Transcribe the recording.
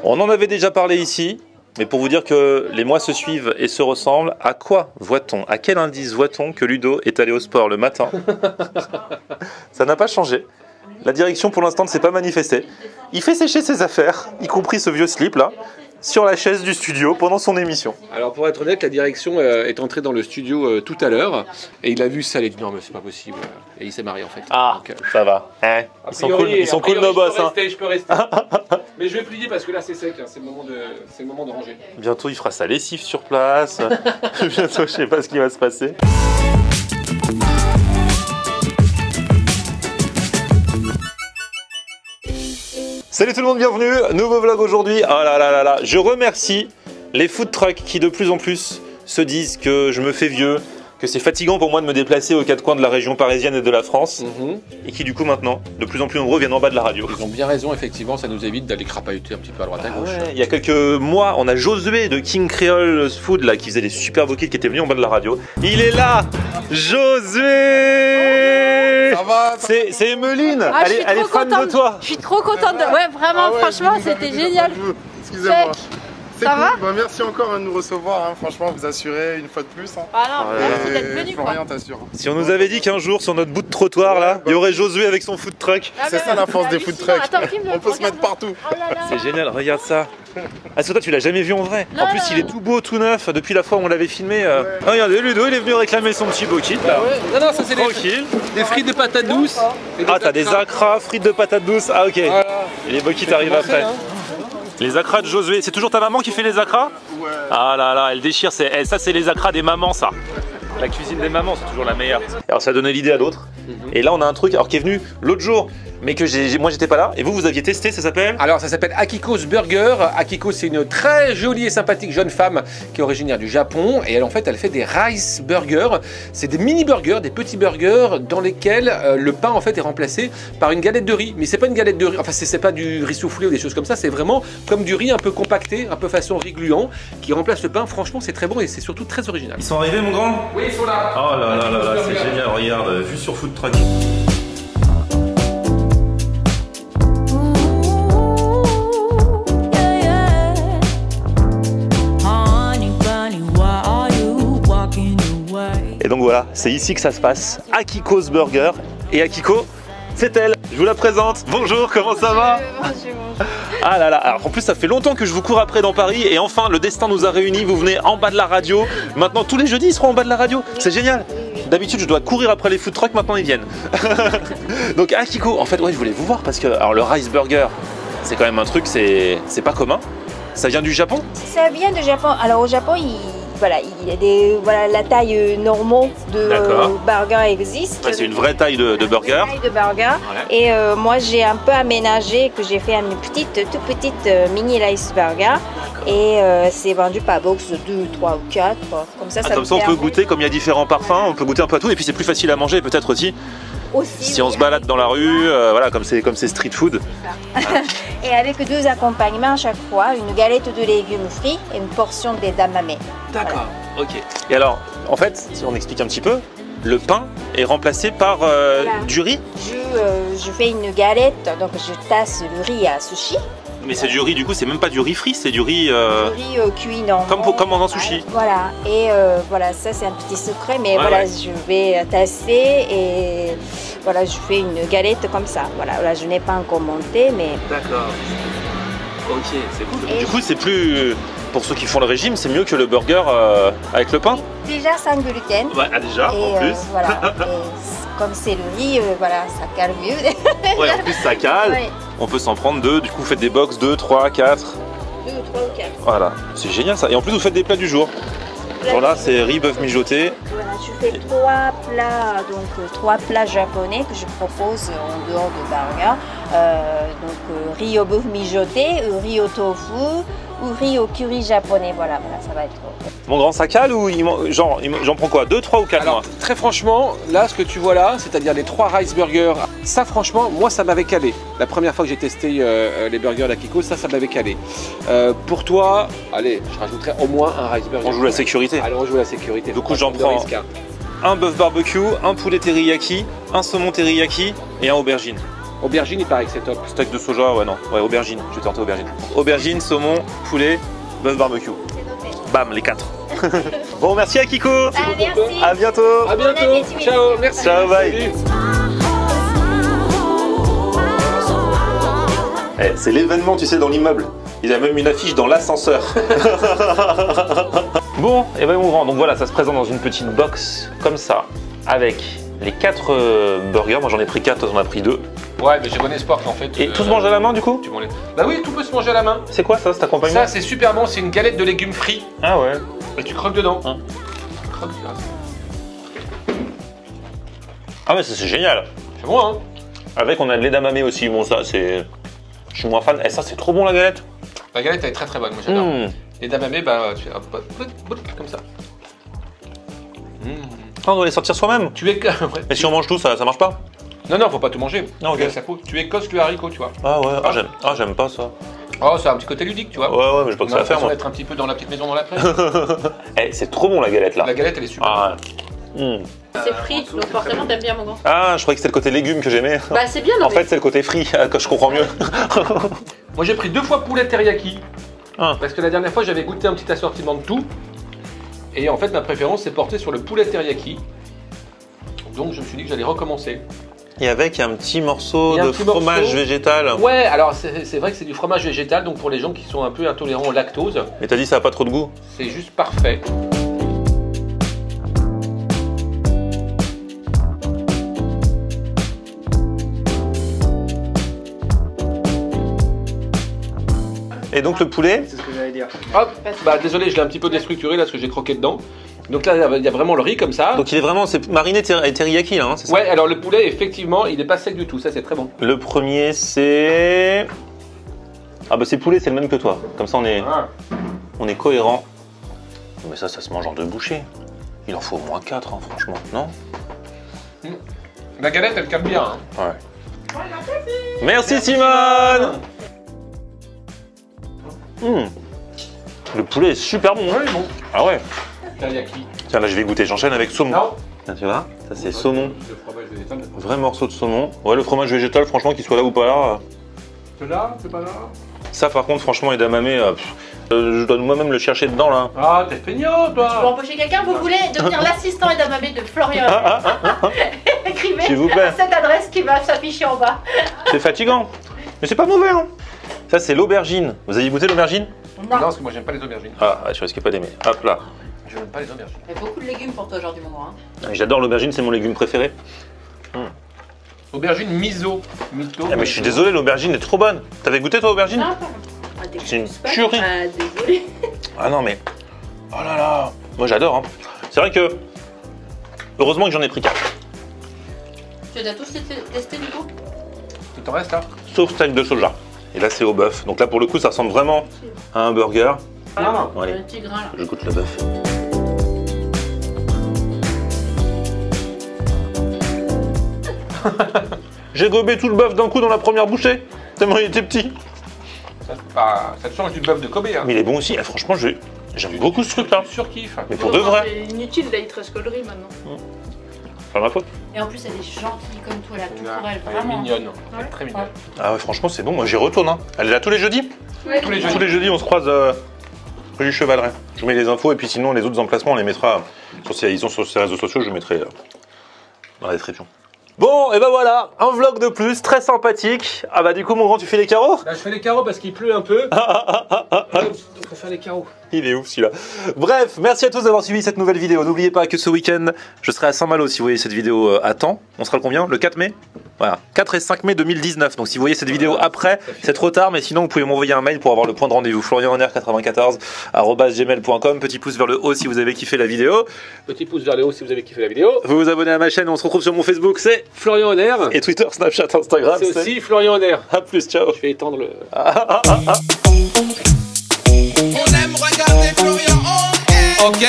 On en avait déjà parlé ici, mais pour vous dire que les mois se suivent et se ressemblent, à quoi voit-on, à quel indice voit-on que Ludo est allé au sport le matin? Ça n'a pas changé. La direction pour l'instant ne s'est pas manifestée. Il fait sécher ses affaires, y compris ce vieux slip là, sur la chaise du studio pendant son émission. Alors pour être honnête, la direction est entrée dans le studio tout à l'heure et il a vu ça, il a dit non mais c'est pas possible et il s'est marié en fait. Ah, donc, ça va. Hein, ils sont cool nos boss. Je peux rester. Mais je vais plier parce que là c'est sec, hein, c'est le moment de ranger. Bientôt il fera sa lessive sur place. Bientôt je sais pas ce qui va se passer. Salut tout le monde, bienvenue, nouveau vlog aujourd'hui. Oh là là là là, je remercie les food trucks qui de plus en plus se disent que je me fais vieux, que c'est fatigant pour moi de me déplacer aux quatre coins de la région parisienne et de la France, et qui du coup maintenant, de plus en plus nombreux, viennent en bas de la radio. Ils ont bien raison, effectivement, ça nous évite d'aller crapahuter un petit peu à droite à gauche. Ouais, il y a quelques mois, on a Josué de King Creole Food là, qui faisait des super beaux kits, qui était venu en bas de la radio. Il est là, Josué. Ça va, c'est Emeline, elle est fan de toi. Je suis trop contente, ouais vraiment, franchement c'était génial. Excusez-moi. Ça va bah, merci encore de nous recevoir, hein. Franchement vous assurez une fois de plus. Hein. Ah non, merci d'être venu quoi. Florian t'assure. Si on nous avait dit qu'un jour sur notre bout de trottoir là, il y aurait Josué avec son food truck. C'est ça la force des food trucks. On peut se mettre partout. Oh là là. C'est génial, regarde ça. Ah, c'est toi, tu l'as jamais vu en vrai. En plus, il est tout beau, tout neuf. Depuis la fois où on l'avait filmé. Oh, regardez, Ludo, il est venu réclamer son petit beau kit là. Non, non, ça c'est tranquille. des frites de patates douces. Ah, t'as des acras, frites de patates douces. Ah, ok. Voilà. Et les beaux kits arrivent après. Hein. Les acras de Josué. C'est toujours ta maman qui fait les acras? Ouais. Ah là là, elle déchire. Ça, c'est les acras des mamans, ça. La cuisine des mamans, c'est toujours la meilleure. Alors, ça a donné l'idée à d'autres. Et là, on a un truc alors, qui est venu l'autre jour, mais que moi, j'étais pas là. Et vous aviez testé, ça s'appelle? Alors ça s'appelle Akiko's Burger. Akiko c'est une très jolie et sympathique jeune femme qui est originaire du Japon et elle fait des rice burgers. C'est des mini burgers, des petits burgers dans lesquels le pain en fait est remplacé par une galette de riz. Mais c'est pas une galette de riz, enfin c'est pas du riz soufflé ou des choses comme ça, c'est vraiment comme du riz un peu compacté, un peu façon riz gluant qui remplace le pain. Franchement c'est très bon et c'est surtout très original. Ils sont arrivés mon grand? Oui ils sont là. Oh là là là là, c'est génial, regarde, vue sur food truck. Et donc voilà, c'est ici que ça se passe, Akiko's Burger. Et Akiko, c'est elle, je vous la présente. Bonjour, comment ça va? Bonjour. Ah là là, alors en plus ça fait longtemps que je vous cours après dans Paris et enfin le destin nous a réunis, vous venez en bas de la radio. Maintenant tous les jeudis ils seront en bas de la radio, c'est génial. D'habitude je dois courir après les food trucks, maintenant ils viennent. Donc Akiko, en fait ouais je voulais vous voir parce que alors, le rice burger c'est quand même un truc, c'est pas commun. Ça vient du Japon? Ça vient du Japon, alors au Japon il y a la taille normale de burger existe. Ouais, c'est une vraie taille de burger. Une taille de burger. Ouais. Et moi j'ai un peu aménagé, que j'ai fait une toute petite mini rice burger. Et c'est vendu par box de 2, 3 ou 4. Comme ça, comme ça on peut goûter, comme il y a différents parfums, on peut goûter un peu à tout. Et puis c'est plus facile à manger peut-être aussi. Si on se balade dans la rue, voilà, comme c'est street food. Et avec 2 accompagnements à chaque fois, une galette de légumes frits et une portion d'edamame. D'accord, ok. Et alors, en fait, si on explique un petit peu, le pain est remplacé par du riz. Je fais une galette, donc je tasse le riz à sushi. Mais c'est du riz, du coup, c'est même pas du riz frit, c'est du riz... cuit normal. Comme dans un sushi. Voilà, et voilà, ça c'est un petit secret, mais voilà, je vais tasser et voilà, je fais une galette comme ça. Voilà, je n'ai pas encore monté, mais... D'accord. Ok, c'est cool. Et du coup, c'est plus... Pour ceux qui font le régime, c'est mieux que le burger avec le pain? Déjà sans gluten. Ouais, déjà, et, en plus. Voilà, et comme c'est le riz, voilà, ça cale mieux. Ouais, en plus ça cale. Ouais. On peut s'en prendre 2, du coup vous faites des box 2, 3, 4. 2, 3 ou 4. Voilà, c'est génial ça. Et en plus vous faites des plats du jour. Genre là c'est riz bœuf mijoté. Voilà, je fais 3 plats, donc 3 plats japonais que je propose en dehors de burger. Donc riz au bœuf mijoté, riz au tofu ou riz au curry japonais. Voilà, ça va être... Mon grand, ça cale ou j'en prends quoi? 2, 3 ou 4? Alors, très franchement, là, ce que tu vois là, c'est-à-dire les 3 rice burgers, ça franchement, moi ça m'avait calé. La première fois que j'ai testé les burgers d'Akiko, ça m'avait calé. Pour toi, allez, je rajouterais au moins un rice burger. On joue la sécurité. Allez, on joue la sécurité. Du coup, j'en prends un bœuf barbecue, un poulet teriyaki, un saumon teriyaki et un aubergine. Aubergine, il paraît que c'est top. Steak de soja, ouais, non. Ouais, aubergine. Je vais tenter aubergine. Aubergine, saumon, poulet, bœuf barbecue. Bam, les 4. Bon, merci Akiko. Merci. À bientôt. À bientôt. Bon appétit. Ciao, merci. Ciao, bye. Salut. Eh, c'est l'événement, tu sais, dans l'immeuble. Il y a même une affiche dans l'ascenseur. Bon, et ben mon grand, donc voilà, ça se présente dans une petite box comme ça, avec les 4 burgers. Moi j'en ai pris 4, toi t'en as pris 2. Ouais, mais j'ai bon espoir qu'en fait. Et tout se mange à la main du coup? Tu m'en laisses. Bah oui, tout peut se manger à la main. C'est quoi ça, cet accompagnement? Ça, c'est super bon, c'est une galette de légumes frits. Ah ouais. Et tu croques dedans. Hein. Tu croques, tu vois. Ah mais ça c'est génial. C'est bon, hein. Avec on a de l'edamame aussi, bon ça c'est... Je suis moins fan. Et ça c'est trop bon la galette. La galette, elle est très très bonne, moi j'adore. Mmh. Les damamés, bah, tu fais hop, hop, hop, hop, comme ça. Ah, on doit les sortir soi-même. Tu es. Ouais. Mais si on mange tout, ça marche pas? Non, non, faut pas tout manger. Non, ok. Ça coûte. Tu écosses le haricot, tu vois. Ah ouais, j'aime pas ça. Oh, ça a un petit côté ludique, tu vois. Ouais, mais j'ai pas que On ça a à faire moi. l'impression d'être un petit peu dans la petite maison dans la prairie. Eh, c'est trop bon la galette là. La galette, elle est super. Ah ouais. C'est frit, donc forcément t'aimes bien mon grand. Ah, je croyais que c'était le côté légumes que j'aimais. Bah c'est bien, non En fait, c'est le côté frit, que je comprends mieux. Moi, j'ai pris 2 fois poulet teriyaki. Ah. Parce que la dernière fois, j'avais goûté un petit assortiment de tout. Et en fait, ma préférence s'est portée sur le poulet teriyaki. Donc, je me suis dit que j'allais recommencer. Et avec un petit morceau Il y a un de petit fromage morceau. végétal. Ouais, alors c'est vrai que c'est du fromage végétal, donc pour les gens qui sont un peu intolérants au lactose, Mais t'as dit ça a pas trop de goût. c'est juste parfait. Et donc le poulet, C'est ce que j'allais dire. Hop, bah désolé, je l'ai un petit peu déstructuré là parce que j'ai croqué dedans. Donc là, il y a vraiment le riz comme ça. donc il est vraiment, c'est mariné teriyaki là, hein, c'est ça? Ouais, alors le poulet, effectivement, il est pas sec du tout, ça c'est très bon. Le premier c'est... Ah bah c'est poulet, c'est le même que toi. Comme ça on est cohérent. Mais ça se mange en 2 bouchées. Il en faut au moins 4, hein, franchement, non? La galette, elle calme bien. Hein. Ouais. Merci Simone. Le poulet est super bon. Ouais, bon. Ah ouais. Teriyaki. Tiens là je vais goûter, j'enchaîne avec saumon. Non. Tiens, tu vois, ça c'est saumon. Le fromage végétal. Vrai morceau de saumon. Ouais, le fromage végétal, franchement, qu'il soit là ou pas là. C'est là, c'est pas là. Ça par contre, franchement, edamame, je dois moi-même le chercher dedans là. Ah, t'es feignant, Tu peux toi. embaucher quelqu'un, vous voulez devenir l'assistant edamame de Florian. Écrivez S'il vous plaît. à cette adresse qui va s'afficher en bas. C'est fatigant. Mais c'est pas mauvais, hein. Ça c'est l'aubergine. Vous avez goûté l'aubergine? Non, parce que moi j'aime pas les aubergines. Ah, tu risques pas d'aimer. Hop là. Je n'aime pas les aubergines. Il y a beaucoup de légumes pour toi aujourd'hui mon grand. J'adore l'aubergine, c'est mon légume préféré. Aubergine miso. Ah, mais je suis désolé, l'aubergine est trop bonne. T'avais goûté toi l'aubergine? Non, C'est une tuerie. Ah, désolé. Ah non mais... Oh là là. Moi j'adore, hein. C'est vrai que... Heureusement que j'en ai pris 4. Tu les as tous testés du coup? Il t'en reste là? Sauf steak de soja. Et là c'est au bœuf. Donc là pour le coup ça ressemble vraiment à un burger. Non. Bon, allez, Un petit grain là. je goûte le bœuf. J'ai gobé tout le bœuf d'un coup dans la première bouchée. Tellement il était petit. Ça, c'est pas... ça te change du bœuf de Kobe. Hein. Mais il est bon aussi. Eh, franchement j'aime beaucoup ce truc là. Tu surkiffes. Mais pour de vrai. C'est inutile, là il te reste que le riz maintenant. C'est pas ma faute. Et en plus elle est gentille comme toi là, tout pour elle, Elle est vraiment. mignonne. Elle est Ouais. très mignonne. Ah ouais franchement c'est bon, moi j'y retourne. Hein. Elle est là tous les jeudis. Ouais. Tous les jeudis. Tous les jeudis on se croise rue du Chevaleret. Je vous mets les infos et puis sinon les autres emplacements on les mettra ils sont sur ces réseaux sociaux, je mettrai dans la description. Bon et ben voilà, un vlog de plus, très sympathique. Ah bah du coup mon grand tu fais les carreaux? Là, je fais les carreaux parce qu'il pleut un peu. Je préfère les carreaux. Il est ouf celui-là. Bref, merci à tous d'avoir suivi cette nouvelle vidéo. N'oubliez pas que ce week-end, je serai à Saint-Malo si vous voyez cette vidéo à temps. On sera le combien? Le 4 mai? Voilà, 4 et 5 mai 2019. Donc si vous voyez cette vidéo après, c'est trop tard, mais sinon vous pouvez m'envoyer un mail pour avoir le point de rendez-vous. florianhonner94@gmail.com. Petit pouce vers le haut si vous avez kiffé la vidéo. Petit pouce vers le haut si vous avez kiffé la vidéo. Vous vous abonnez à ma chaîne, on se retrouve sur mon Facebook, c'est Florian Honner. et Twitter, Snapchat, Instagram. C'est aussi Florian Honner. À plus, ciao. Je vais étendre le... On aime regarder Florian en air. Ok.